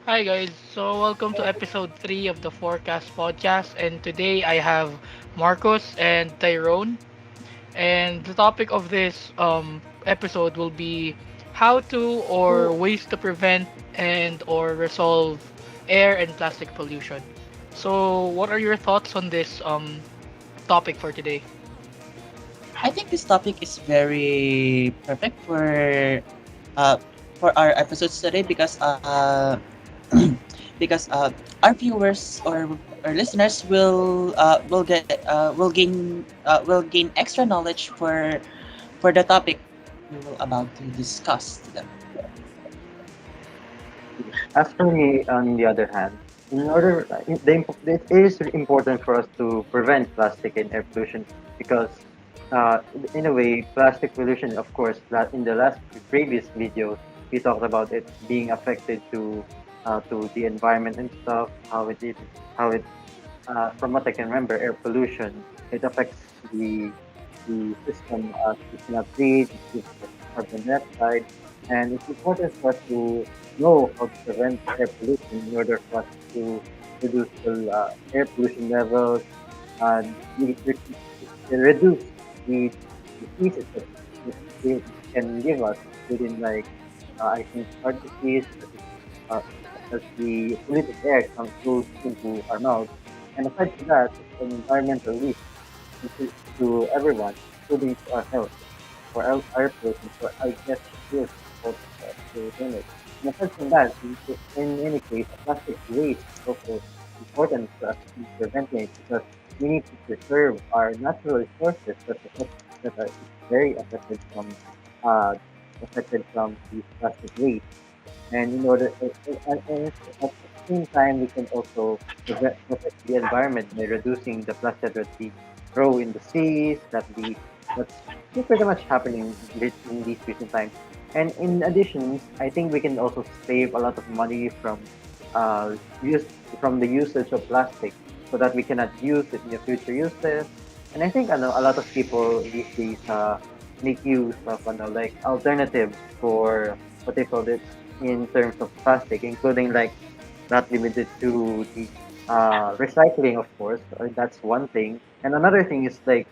Hi guys, so welcome to episode 3 of the Forecast podcast, and today I have Marcos and Tyrone, and the topic of this episode will be how to or ways to prevent and or resolve air and plastic pollution. So what are your thoughts on this topic for today? I think this topic is very perfect uh for our episodes today because because our viewers or listeners will gain extra knowledge for the topic we will about to discuss to them. As for me, on the other hand, it is important for us to prevent plastic and air pollution because, in a way, plastic pollution, of course, in the last previous videos, we talked about it being affected to the environment and stuff, how it, from what I can remember, air pollution, it affects the system, it cannot breathe, it gives us carbon dioxide, and it's important for us to know how to prevent air pollution in order for us to reduce the air pollution levels and reduce the diseases that it can give us, including like I think heart disease, uh, as the polluted air comes goes into our mouth. And aside from that, it's an environmental risk to everyone, including to our health, for our pollution. So I guess it is important for us to limit. And aside from that, in any case, plastic waste is also important for us to prevent it because we need to preserve our natural resources that are very uh, affected from these plastic waste. And in order, and at the same time, we can also protect the environment by reducing the plastic that we throw in the seas, that's pretty much happening in these recent times. And in addition, I think we can also save a lot of money use from the usage of plastic, so that we cannot use it in the future uses. And I think I know a lot of people these days make use of like alternatives for what they call it in terms of plastic, including like not limited to the recycling, of course. That's one thing. And another thing is like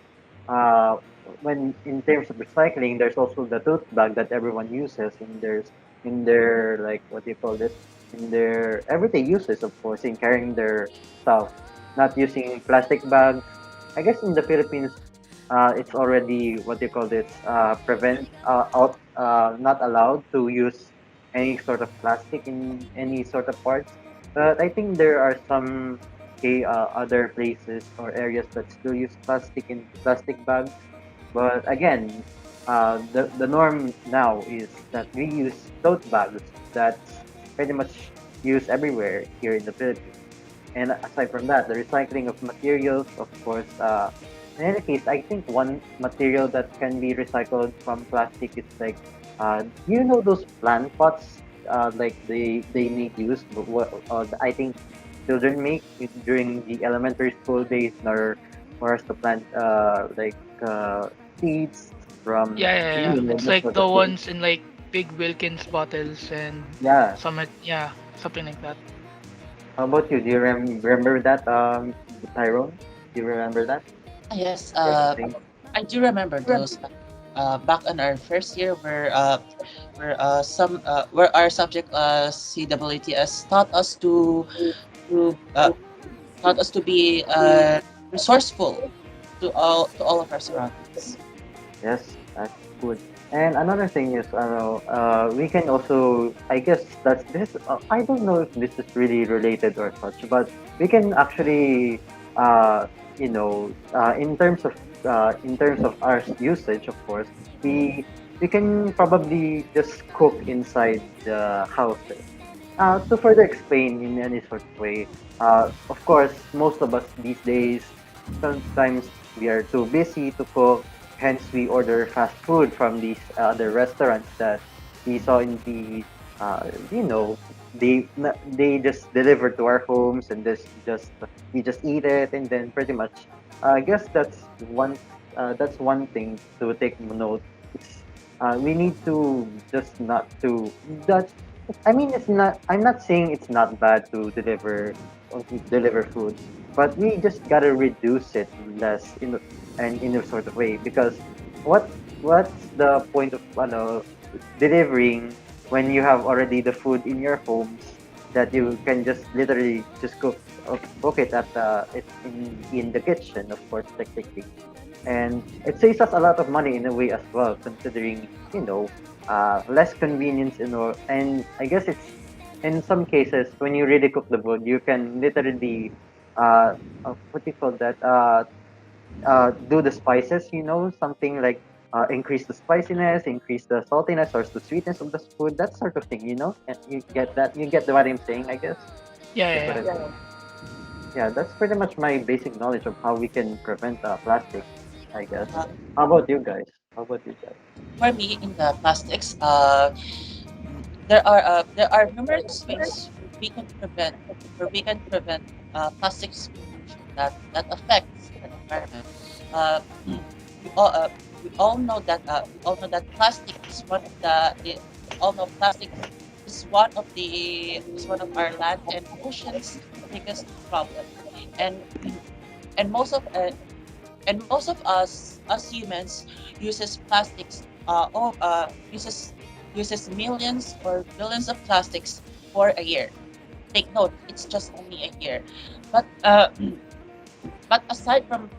uh, when in terms of recycling, there's also the tote bag that everyone uses in their like what do you call this in their everyday uses, of course, in carrying their stuff, not using plastic bags. I guess in the Philippines, it's already what do you call this prevent out not allowed to use any sort of plastic in any sort of parts. But I think there are some other places or areas that still use plastic bags. But again, the norm now is that we use tote bags that's pretty much used everywhere here in the Philippines. And aside from that, the recycling of materials, of course, in any case, I think one material that can be recycled from plastic is like, you know those plant pots, like they make use, but I think children make it during the elementary school days, or for us to plant seeds from Yeah. It's that like sort the of thing. ones in like big Wilkins bottles and Yeah. something like that. How about you? Do you remember that, Tyrone? Do you remember that Ah, yes, sort of thing? I do remember those. Back on our first year, where our subject CWTS to taught us to be resourceful to all of our surroundings. Yes, that's good. And another thing is, we can also, I guess that's this. I don't know if this is really related or such, but we can actually, in terms of our usage, of course, we we can probably just cook inside the houses. To further explain in any sort of way, of course, most of us these days, sometimes we are too busy to cook, hence we order fast food from these other restaurants that we saw in the, you know, they just deliver to our homes and just we just eat it and then pretty much, I guess that's one thing to take note. It's we need to just not to that. I mean, it's not. I'm not saying it's not bad to deliver food, but we just gotta reduce it less in a sort of way because what's the point of delivering when you have already the food in your homes that you can just literally just cook it at in the kitchen, of course, technically, and it saves us a lot of money in a way as well, considering less convenience and I guess it's in some cases when you really cook the food, you can literally what do you call that do the spices, something like increase the spiciness, increase the saltiness or the sweetness of the food, that sort of thing, and you get what I'm saying, I guess. Yeah, That's yeah, what yeah. I'm saying. Yeah, that's pretty much my basic knowledge of how we can prevent plastic, I guess. Uh, How about you guys? How about you guys? for me, in the plastics, there are numerous ways we can prevent plastics pollution that affects the environment. Uh, we all uh, we all know that plastic is one of we all know plastic is one of our land and oceans biggest problem, and and most of uh, most of us humans uses plastics uses millions or billions of plastics for a year. Take note, it's just only a year. But but aside from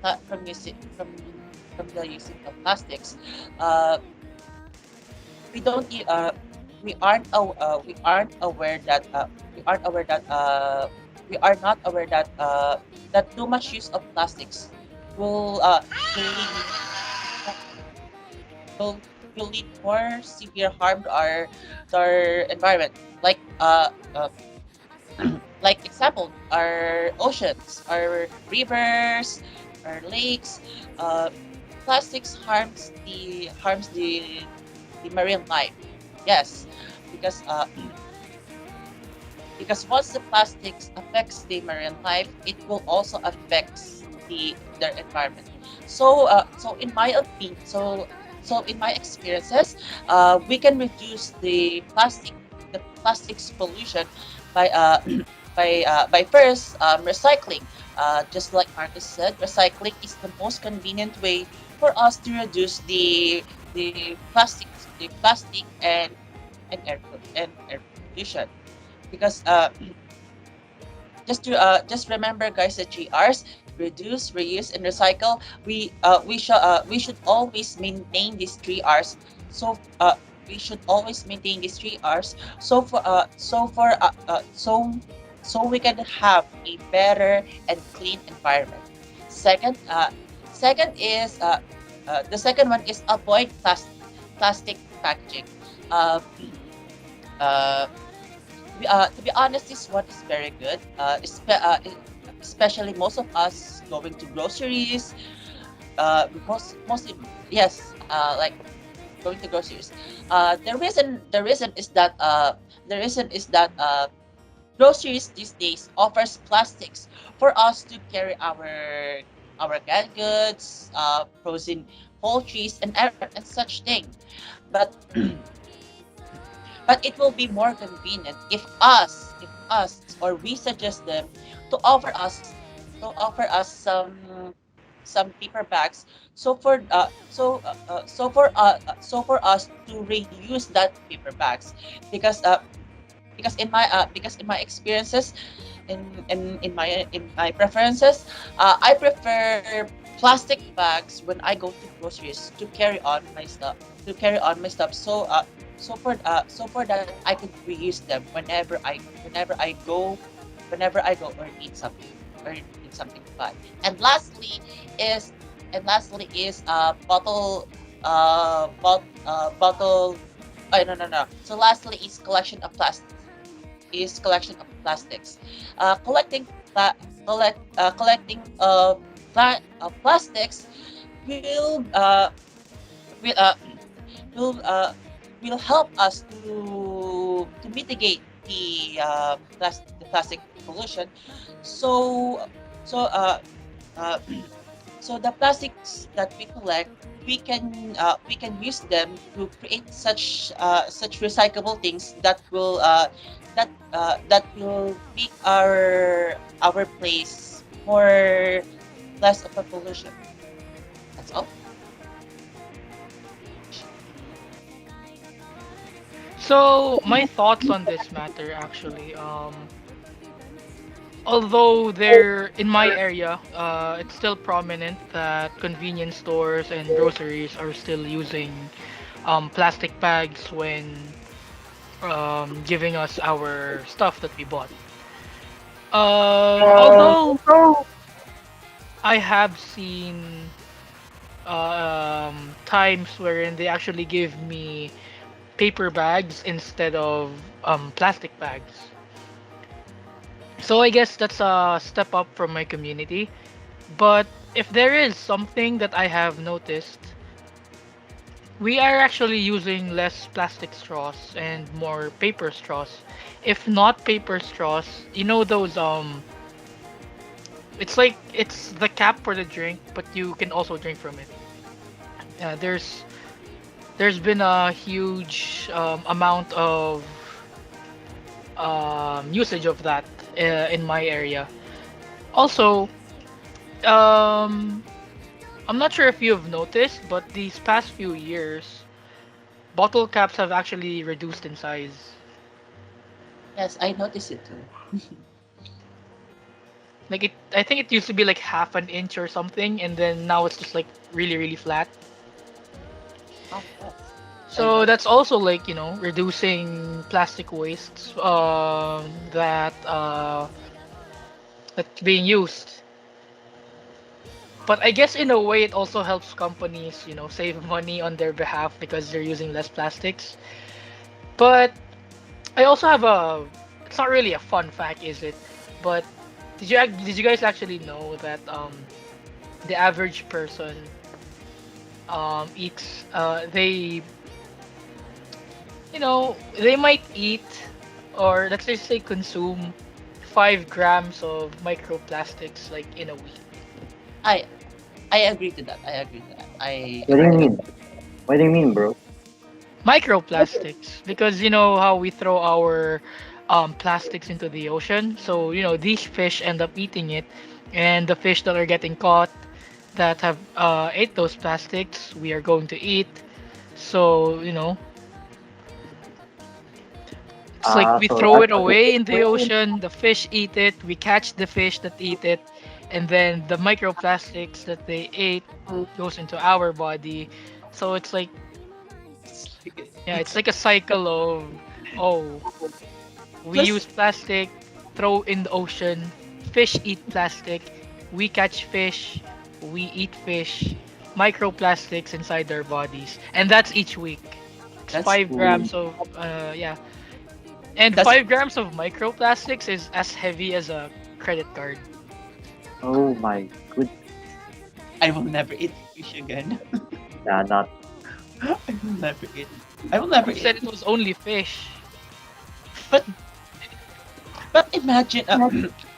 using from the using of plastics, uh, we don't we aren't aware that we are not aware that too much use of plastics will will lead will, will lead more severe harm to our environment. Like like example, our oceans, our rivers, our lakes. Uh, Plastics harms the marine life. Yes, because because once the plastics affects the marine life, it will also affects their environment. So in my opinion, so in my experiences, we can reduce the plastics pollution by by first recycling. Just like Marcus said, recycling is the most convenient way for us to reduce the plastic and air pollution because just remember guys, the three R's: reduce, reuse, and recycle. We should always maintain these three R's. So we should always maintain these three R's. So we can have a better and clean environment. Second, second is the second one is avoid plastic packaging. Uh, uh, to be honest, this one is very good. Especially most of us going to groceries. Mostly yes. Like going to groceries. The reason is that groceries these days offers plastics for us to carry our canned goods, frozen poultries, and such thing. But but it will be more convenient if us or we suggest them to offer us some paper bags so for us to reuse that paper bags because because in my experiences in my preferences, I prefer plastic bags when I go to groceries to carry on my stuff so for that I could reuse them whenever I go or need something to buy. And lastly is bottle. Oh, no, no, no. So lastly is collection of plastics. Collecting plastics will will uh, will uh, will help us to mitigate the plastic pollution. So so uh, uh, so the plastics that we collect we can use them to create such recyclable things that will make our place more less of a pollution. That's all. So my thoughts on this matter actually, although they're in my area, it's still prominent that convenience stores and groceries are still using plastic bags when giving us our stuff that we bought. Although I have seen times wherein they actually give me paper bags instead of plastic bags. So I guess that's a step up from my community. But if there is something that I have noticed, we are actually using less plastic straws and more paper straws. If not paper straws, you know those it's like it's the cap for the drink, but you can also drink from it. There's been a huge amount of usage of that in my area. Also, um, I'm not sure if you've noticed, but these past few years, bottle caps have actually reduced in size. Yes, I noticed it too. Like I think it used to be like half an inch or something, and then now it's just like really, really flat. Oh, yes. I So know. that's also like reducing plastic wastes that's being used. But I guess in a way it also helps companies save money on their behalf because they're using less plastics. But I also have a it's not really a fun fact, is it? But did you guys actually know that the average person eats they might eat, or let's just say consume 5 grams of microplastics like in a week. I I agree to that. I agree to that. What do you mean? What do you mean, bro? Microplastics, because you know how we throw our plastics into the ocean, so these fish end up eating it, and the fish that are getting caught that have ate those plastics we are going to eat. So it's like we So throw it actually, away in the ocean, the fish eat it, we catch the fish that eat it, and then the microplastics that they ate goes into our body. So it's like, It's like yeah, it's like a cycle of, oh, we use plus plastic, throw in the ocean, fish eat plastic, we catch fish, we eat fish, microplastics inside their bodies, and that's each week. It's that's 5 grams of yeah. And that's 5 grams of microplastics is as heavy as a credit card. oh my good, I will never eat fish again. nah, not. I will never eat. I will never You said eat. it was only fish. But but imagine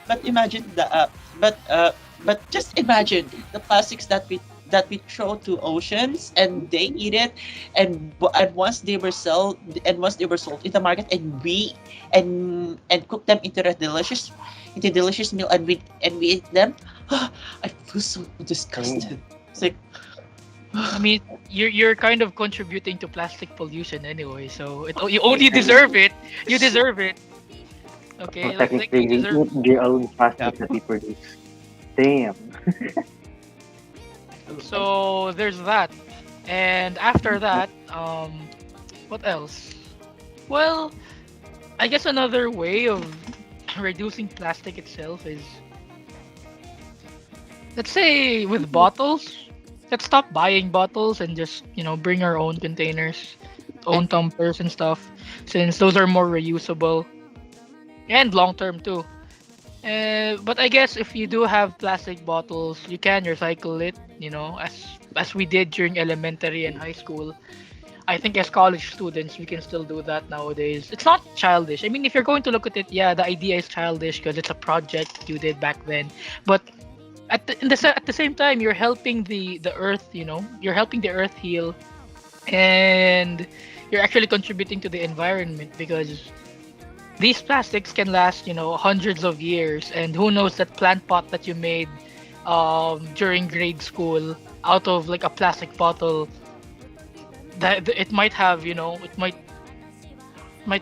but imagine the but just imagine the plastics that we throw to oceans and they eat it, and once they were sold in the market, and and cook them into delicious meal, and we eat them. I feel so Oh, disgusted. It's like I mean, you're kind of contributing to plastic pollution anyway, so you only deserve it. You deserve it. so Okay, like technically, you they deserve. eat their own yeah. plastic that they produce. Damn. So there's that, and after that, what else? Well, I guess another way of reducing plastic itself is, let's say, with bottles. Let's stop buying bottles and just bring our own containers, own And tumblers and stuff, since those are more reusable and long term too. But I guess if you do have plastic bottles, you can recycle it. As we did during elementary and high school. I think as college students, we can still do that nowadays. It's not childish. I mean, if you're going to look at it, yeah, the idea is childish because it's a project you did back then. But at the same time, you're helping the earth. You're helping the earth heal, and you're actually contributing to the environment because these plastics can last, hundreds of years. And who knows, that plant pot that you made during grade school out of like a plastic bottle, that it might have, it might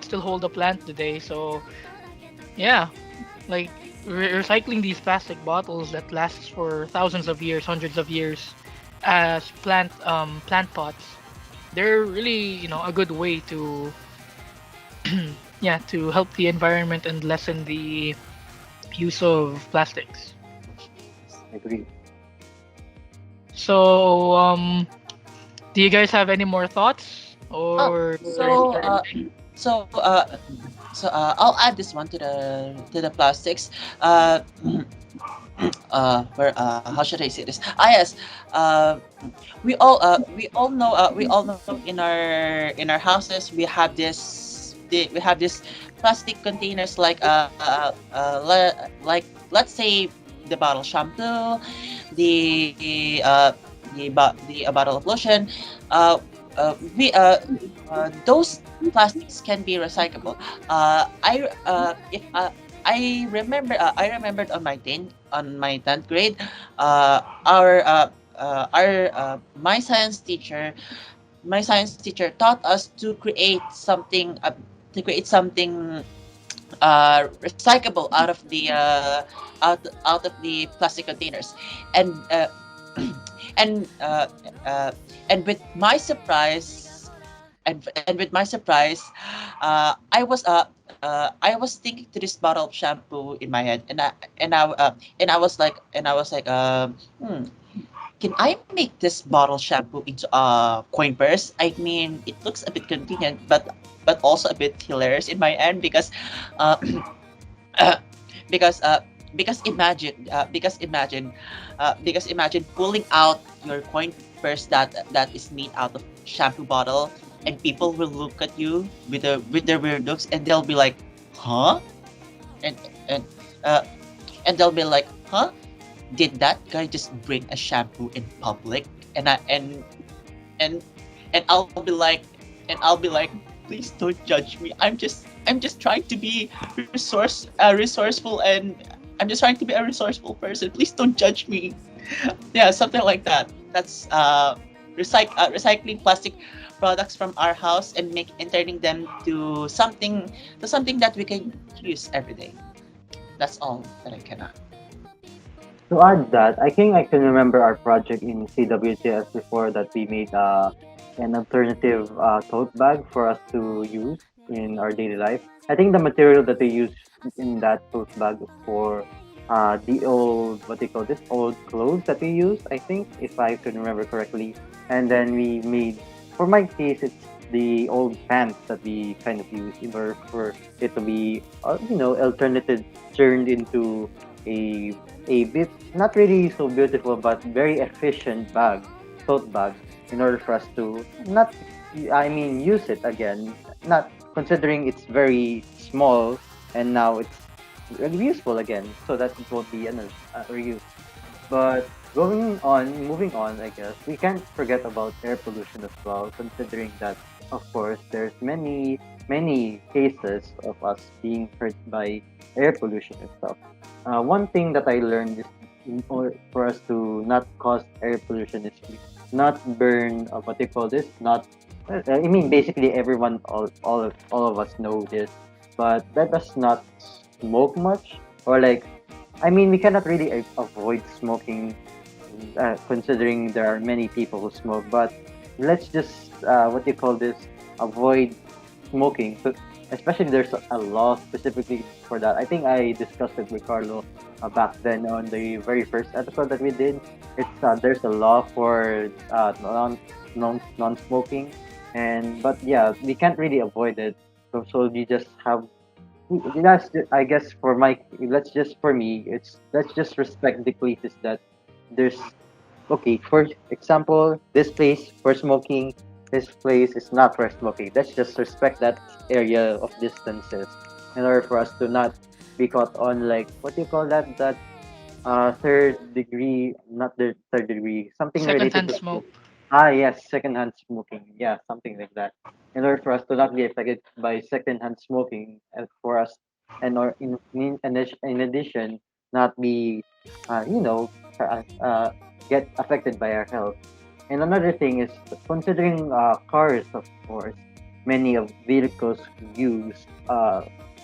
still hold a plant today. So yeah, like recycling these plastic bottles that lasts for thousands of years, hundreds of years, as plant pots, they're really, a good way to yeah, to help the environment and lessen the use of plastics. Agree. So do you guys have any more thoughts, Oh, or is so there anything? so I'll add this one to the plastics. Uh, where how should I say this? Ah, yes. Uh, we all know in our houses we have this plastic containers like like let's say the bottle shampoo, the the bottle of lotion. Uh, we those plastics can be recyclable. I if I remembered on my 10th grade, our my science teacher taught us to create something recyclable out of the plastic containers, and and uh, uh, and with my surprise and with my surprise, I was thinking to this bottle of shampoo in my head, and I was like, can I make this bottle shampoo into a coin purse? I mean, it looks a bit convenient, but also a bit hilarious in my end uh, because because imagine pulling out your coin purse that is made out of shampoo bottle, and people will look at you with their weird looks, and they'll be like, huh? And and uh, and they'll be like, huh? Did that guy just bring a shampoo in public? And I and and I'll be like, please don't judge me. I'm just trying to be resourceful, and I'm just trying to be a resourceful person. Please don't judge me. Yeah, something like that. That's recycling plastic products from our house and make and turning them to something that we can use every day. That's all that I can add. To add that, I think I can remember our project in CWTS before that we made an alternative tote bag for us to use in our daily life. I think the material that they use in that tote bag is for the old, what they call this, old clothes that we use, I think, if I can remember correctly. And then we made, for my case, it's the old pants that we kind of use in order for it to be, alternative turned into a a bit not really so beautiful but very efficient bag, tote bag, in order for us to not, I mean, use it again. Not considering it's very small and now it's really useful again, so that it won't be a reuse. But moving on, I guess we can't forget about air pollution as well, considering that, of course, there's many cases of us being hurt by air pollution and stuff. One thing that I learned is, in order for us to not cause air pollution, is to not burn, what they call this, not. I mean, basically, everyone, all of us know this, but let us not smoke much, or like, I mean, we cannot really avoid smoking, considering there are many people who smoke. But let's just, what do you call this, avoid smoking. So, especially there's a law specifically for that. I think I discussed it with Carlo back then on the very first episode that we did. It's there's a law for non smoking, and but yeah, we can't really avoid it. So we just have, I guess for my, let's just for me, it's let's just respect the places that there's, okay, for example, this place for smoking, this place is not for smoking. Let's just respect that area of distances in order for us to not be caught on, like, what do you call that, third degree, not the third degree, something related Secondhand to smoke. yes, secondhand smoking. Yeah, something like that. In order for us to not be affected by secondhand smoking, and for us, and or in addition, not be, you know, get affected by our health. And another thing is considering cars, of course, many of vehicles use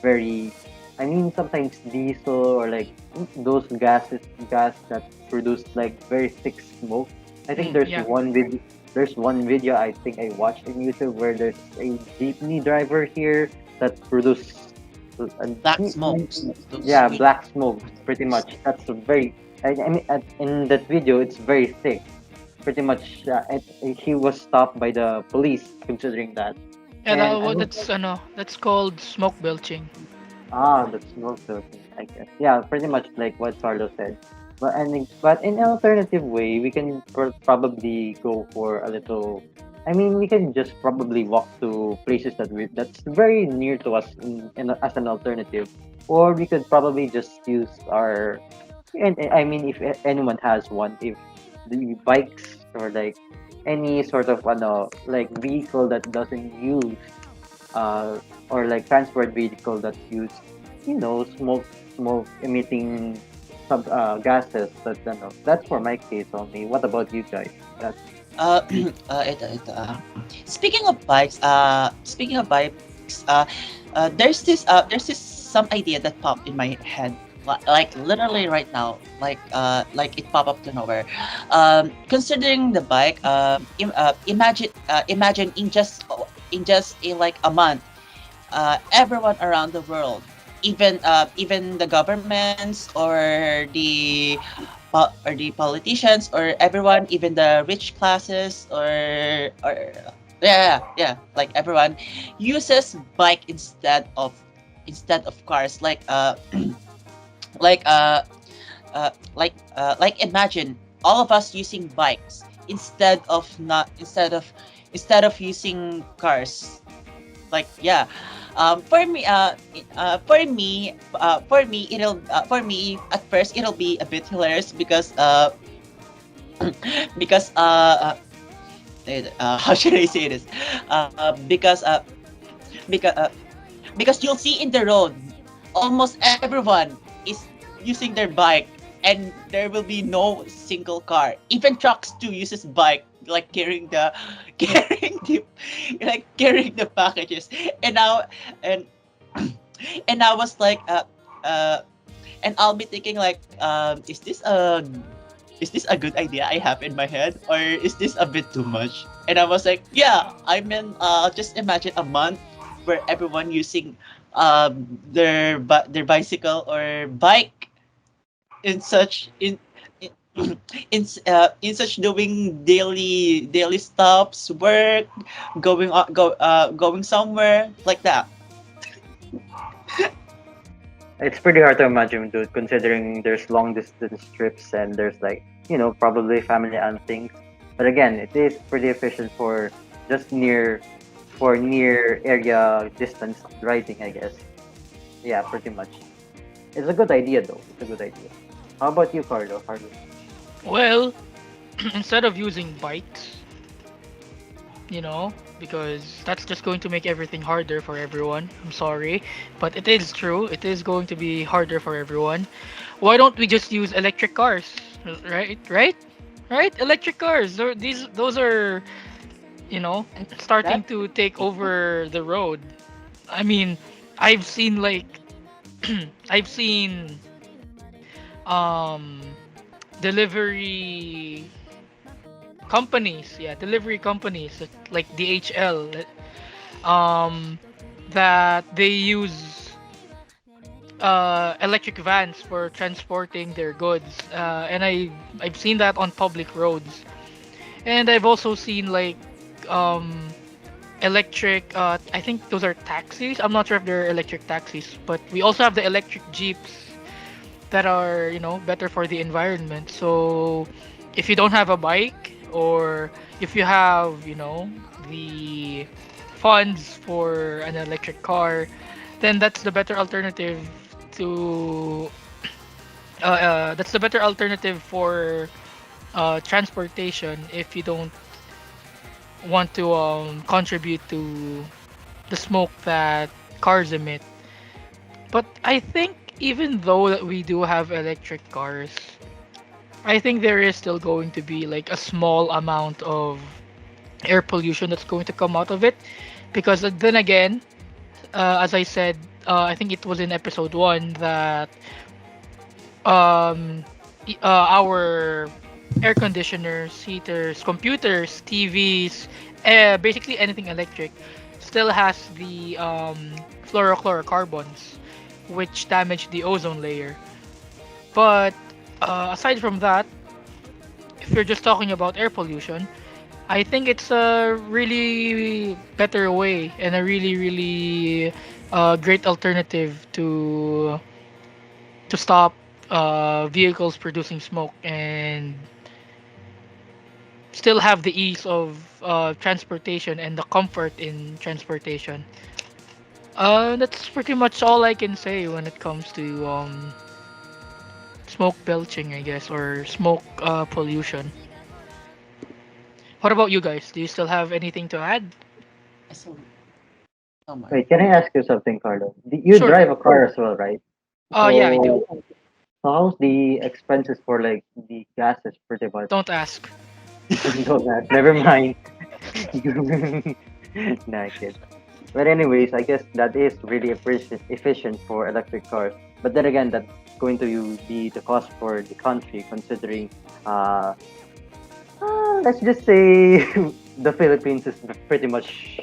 very, I mean, sometimes diesel or like those gas that produce like very thick smoke. I think Yeah. there's one video I think I watched in YouTube where there's a jeepney driver here that produce uh, Black smokes, those yeah, huge black smoke pretty smokes. much. That's a very I mean in that video it's very thick pretty much he was stopped by the police considering that. Yeah, And I mean, that's that's called smoke belching. the smoke filtering, I guess. Yeah, pretty much like what Carlos said. But in an alternative way, we can probably go for a little. I mean, we can just probably walk to places that's very near to us as an alternative, or we could probably just use our. And I mean, if anyone has one, if the bikes or like any sort of like vehicle that doesn't use uh, or like transport vehicle that use smoke emitting gases. But that's for my case only. What about you guys? That's Speaking of bikes, there's this some idea that popped in my head, like literally right now, like it popped up to nowhere. Considering the bike, imagine in just in like a month, everyone around the world, even the governments or the politicians or everyone, even the rich classes or like everyone uses bike instead of cars, like like imagine all of us using bikes instead of using cars, like yeah. For me at first it'll be a bit hilarious because how should I say this? Because because you'll see in the road almost everyone is using their bike, and there will be no single car. Even trucks too uses bike, like carrying the carrying the carrying the packages. And now and and I was like uh and I'll be thinking like is this a good idea I have in my head, or is this a bit too much? And I was like, yeah, I mean, just imagine a month where everyone using their bicycle or bike in such in in such doing daily stops, work, going somewhere like that. it's pretty hard to imagine, dude, considering there's long distance trips and there's like probably family outings. But again, it is pretty efficient for just near area distance riding, I guess. Yeah, pretty much. It's a good idea, though. It's a good idea. How about you, Carlo? Carlo? Well, instead of using bikes, because that's just going to make everything harder for everyone. I'm sorry, but it is true. It is going to be harder for everyone. Why don't we just use electric cars? Right? Right? Right? Electric cars. Those are, you know, starting That to take over the road. I mean, I've seen like I've seen um delivery delivery companies like DHL, um that they use electric vans for transporting their goods, and I've seen that on public roads. And I've also seen like um electric, I think those are taxis. I'm not sure if they're electric taxis, but we also have the electric jeeps that are, better for the environment. So if you don't have a bike, or if you have, the funds for an electric car, then that's the better alternative to That's the better alternative for transportation if you don't want to contribute to the smoke that cars emit. But I think even though that we do have electric cars, I think there is still going to be like a small amount of air pollution that's going to come out of it. Because then again, as I said, I think it was in episode one that um, our air conditioners, heaters, computers, TVs, basically anything electric, still has the fluorochlorocarbons, which damage the ozone layer. But aside from that, if you're just talking about air pollution, I think it's a really better way and a really great alternative to stop vehicles producing smoke and still have the ease of transportation and the comfort in transportation. That's pretty much all I can say when it comes to smoke belching, I guess, or smoke pollution. What about you guys? Do you still have anything to add? So, Omar. Wait, can I ask you something, Carlo? You Sure. drive a car as well, right? Yeah, I do. So, so how's the expenses for like the gases pretty much? Don't ask. Don't ask. Never mind. Nah, kid. But anyways, I guess that is really efficient for electric cars. But then again, that's going to be the cost for the country, considering, uh, let's just say the Philippines is pretty much,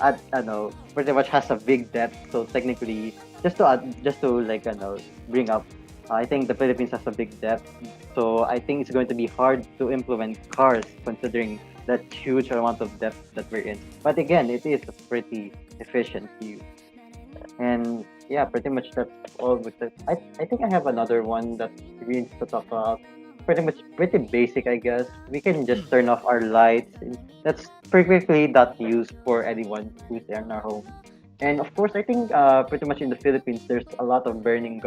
I know, pretty much has a big debt. So technically, just to like, I know, bring up, I think the Philippines has a big debt. So I think it's going to be hard to implement cars considering that huge amount of debt that we're in. But again, it is a pretty efficient use. And yeah, pretty much that's all with it. I think I have another one that we need to talk about. Pretty basic, I guess. We can just Hmm. turn off our lights. That's perfectly not used for anyone who's in our home. And of course, I think pretty much in the Philippines, there's a lot of burning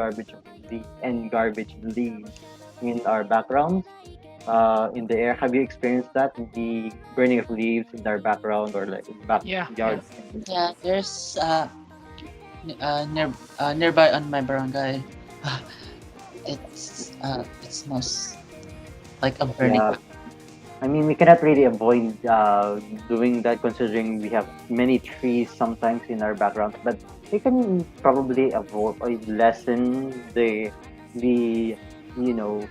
and garbage leaves in our backgrounds, in the air. Have you experienced that? The burning of leaves in our background or like Yeah, yeah. backyard? Yeah, there's nearby on my barangay. It smells like a burning. Yeah, I mean, we cannot really avoid doing that considering we have many trees sometimes in our background, but we can probably avoid or lessen the you know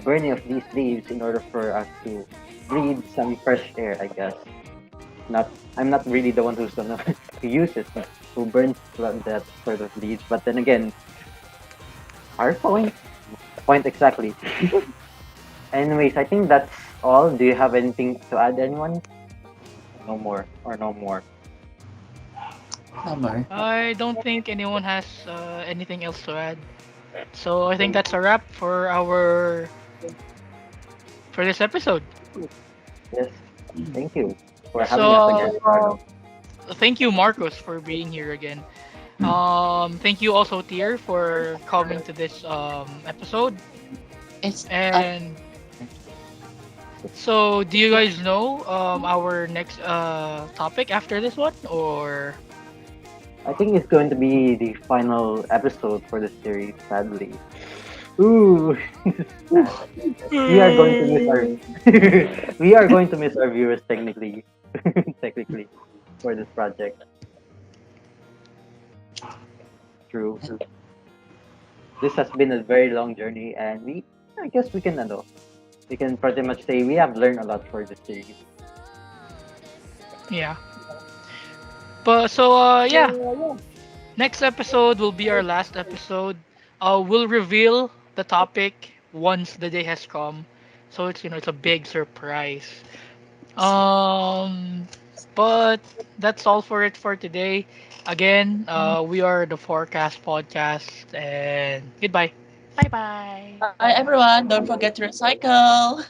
burning of these leaves in order for us to breathe some fresh air. I guess. Not, I'm not really the one who's gonna use it, who burns that sort of leaves, but then again, our point exactly. Anyways, I think that's all. Do you have anything to add, anyone? No more, or no more. Summer. I don't think anyone has anything else to add. So I think that's a wrap for our for this episode. Yes, thank you for having us again, So Carlo. thank you, Marcos, for being here again. Thank you also, Tier, for coming to this episode. It's And so, do you guys know our next topic after this one, or I think it's going to be the final episode for the series, sadly. Ooh, sad. We are going to miss our we are going to miss our viewers technically, technically, for this project. True. This has been a very long journey, and I guess we can, we can pretty much say we have learned a lot for this series. yeah? But so yeah, next episode will be our last episode. We'll reveal the topic once the day has come. So it's a big surprise. Um, but that's all for it for today. Again, we are the Forecast Podcast, and goodbye. Bye bye. Bye everyone. Don't forget to recycle.